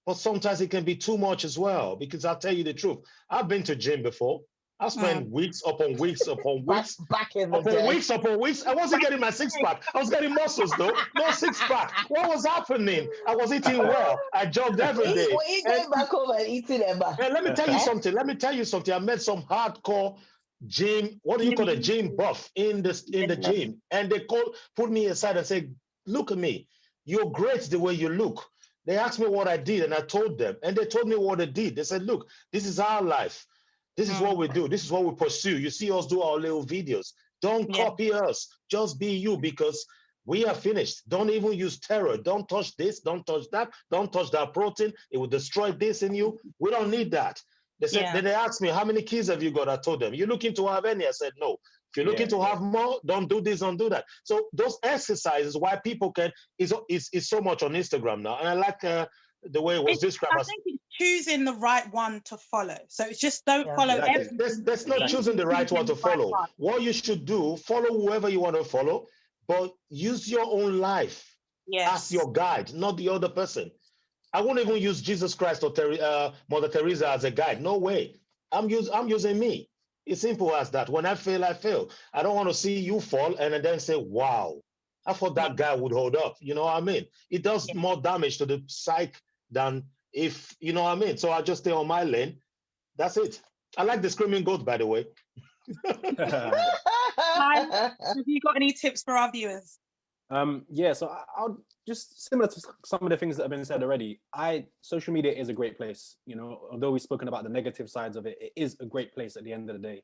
But sometimes it can be too much as well, because I'll tell you the truth. I've been to gym before. I spent weeks upon weeks upon weeks. Back in the upon day. weeks upon weeks. I wasn't getting my six pack. I was getting muscles though. No six pack. What was happening? I was eating well. I jogged every day. He going back home and eating them back. And let me tell you something. I met some hardcore gym. What do you call a gym buff in the gym? And they put me aside and say, "Look at me. You're great the way you look." They asked me what I did, and I told them. And they told me what they did. They said, "Look, this is our life. This is what we do. This is what we pursue. You see us do our little videos. Don't copy us. Just be you, because we are finished. Don't even use terror. Don't touch this. Don't touch that. Don't touch that protein. It will destroy this in you. We don't need that." They said, then they asked me, "How many kids have you got?" I told them, "You looking to have any?" I said, "No. If you're looking to have more, don't do this, don't do that." So those exercises, why people can, is so much on Instagram now. And I like the way it was described. I think it's choosing the right one to follow. So it's just don't follow everything. There's not choosing the right one to follow. What you should do, follow whoever you want to follow, but use your own life as your guide, not the other person. I won't even use Jesus Christ or Mother Teresa as a guide. No way. I'm using me. It's simple as that. When I fail, I fail. I don't want to see you fall and then say, "Wow, I thought that guy would hold up." You know what I mean? It does more damage to the psyche than if, you know what I mean? So I just stay on my lane. That's it. I like the screaming goat, by the way. Have you got any tips for our viewers? So I'll just, similar to some of the things that have been said already, social media is a great place. You know, although we've spoken about the negative sides of it, it is a great place at the end of the day.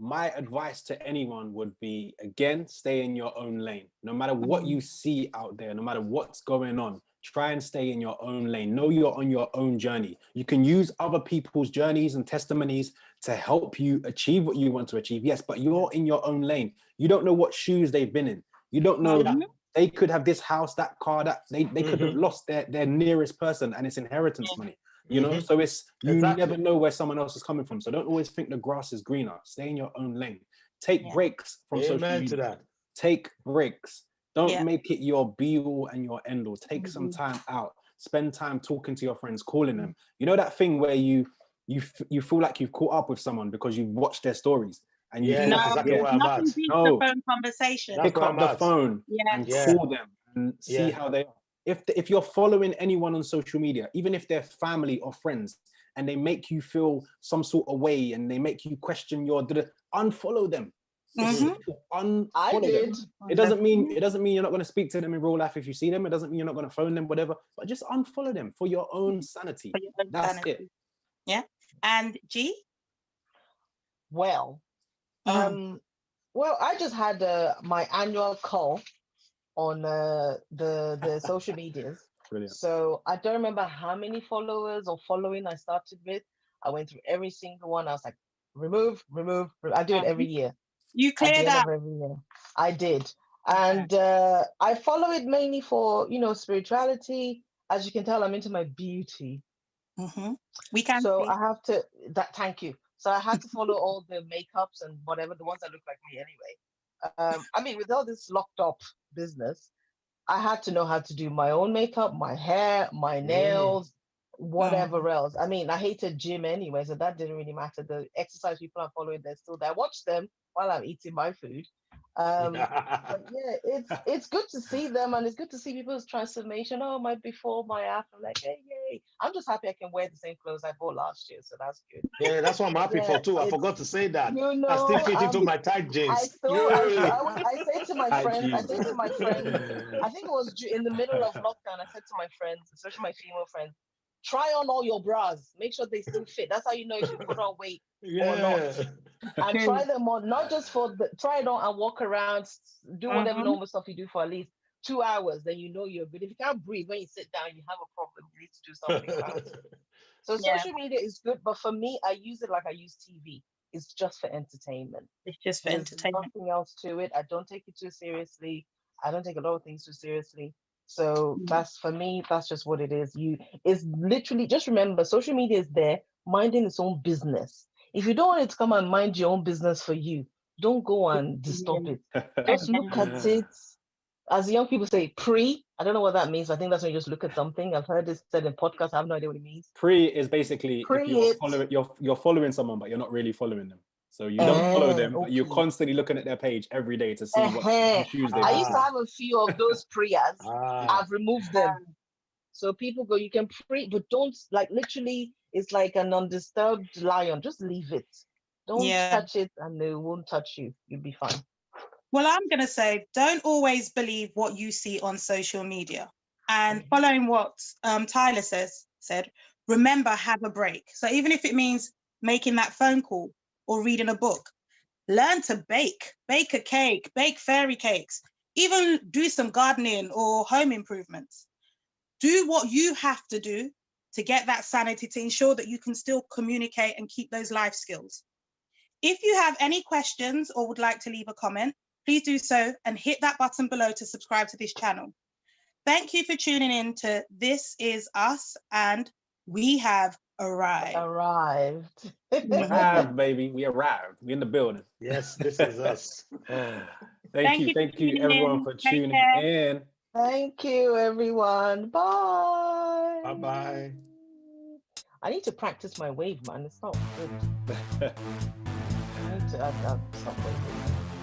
My advice to anyone would be, again, stay in your own lane. No matter what you see out there, no matter what's going on, try and stay in your own lane. Know you're on your own journey. You can use other people's journeys and testimonies to help you achieve what you want to achieve. Yes, but you're in your own lane. You don't know what shoes they've been in. You don't know, they could have this house, that car, that they could have lost their nearest person, and it's inheritance money. You know, so it's, you never know where someone else is coming from. So don't always think the grass is greener. Stay in your own lane. Take breaks from social media. To that. Take breaks. Don't make it your be all and your end all. Take some time out. Spend time talking to your friends, calling them. You know that thing where you feel like you've caught up with someone because you've watched their stories. And you exactly where I'm at. The phone conversation. Pick up the phone and call them and see how they are. If you're following anyone on social media, even if they're family or friends, and they make you feel some sort of way and they make you question your, unfollow them. I did. Them. It doesn't mean you're not going to speak to them in real life if you see them. It doesn't mean you're not going to phone them, whatever. But just unfollow them for your own sanity. That's it. Yeah. And G? Well, I just had my annual call on the social medias. Brilliant. So I don't remember how many followers or following I started with. I went through every single one. I was like, remove. I do it every year. You cleared that every year. I did. And I follow it mainly for, spirituality. As you can tell, I'm into my beauty. We can. So I have to, thank you. So I had to follow all the makeups and whatever, the ones that look like me anyway. I mean, with all this locked up business, I had to know how to do my own makeup, my hair, my nails, whatever else. I mean, I hated gym anyway, so that didn't really matter. The exercise people are following, they're still there. I watch them while I'm eating my food. But yeah, it's good to see them, and it's good to see people's transformation. Oh, my before, my after. I'm like, hey, yay. I'm just happy I can wear the same clothes I bought last year, so that's good. Yeah, that's what I'm happy for too. I forgot to say that. I still fit into my tight jeans. I say to my friends, I think it was in the middle of lockdown, I said to my friends, especially my female friends, try on all your bras. Make sure they still fit. That's how you know if you put on weight or not. And try them on, not just try it on and walk around, do whatever normal stuff you do for at least 2 hours. Then you know you're good. If you can't breathe when you sit down, you have a problem. You need to do something about it. So social media is good, but for me, I use it like I use TV. It's just for entertainment. It's just for entertainment. Nothing else to it. I don't take it too seriously. I don't take a lot of things too seriously. So that's, for me, that's just what it is. It's literally, just remember, social media is there minding its own business. If you don't want it to come and mind your own business for you, don't go and disturb it. Just look at it. As young people say, I don't know what that means. I think that's when you just look at something. I've heard this said in podcasts. I have no idea what it means. Pre is basically if you're following someone, but you're not really following them. So you don't follow them, but you're okay. constantly looking at their page every day to see what issues they I used to have. have a few of those prayers. I've removed them. So people go, you can pray, but don't, like, literally, it's like an undisturbed lion. Just leave it. Don't touch it, and they won't touch you. You'll be fine. Well, I'm going to say, don't always believe what you see on social media. And following what Tyler said, remember, have a break. So even if it means making that phone call or reading a book, learn to bake a cake, bake fairy cakes, even do some gardening or home improvements. Do what you have to do to get that sanity, to ensure that you can still communicate and keep those life skills. If you have any questions or would like to leave a comment, please do so and hit that button below to subscribe to this channel. Thank you for tuning in to This Is Us, and we have arrived. We arrived, baby. We arrived. We're in the building. Yes, this is us. Thank you everyone for tuning in. Thank you, everyone. Bye. Bye-bye. I need to practice my wave, man. It's not good. I need to add some wave.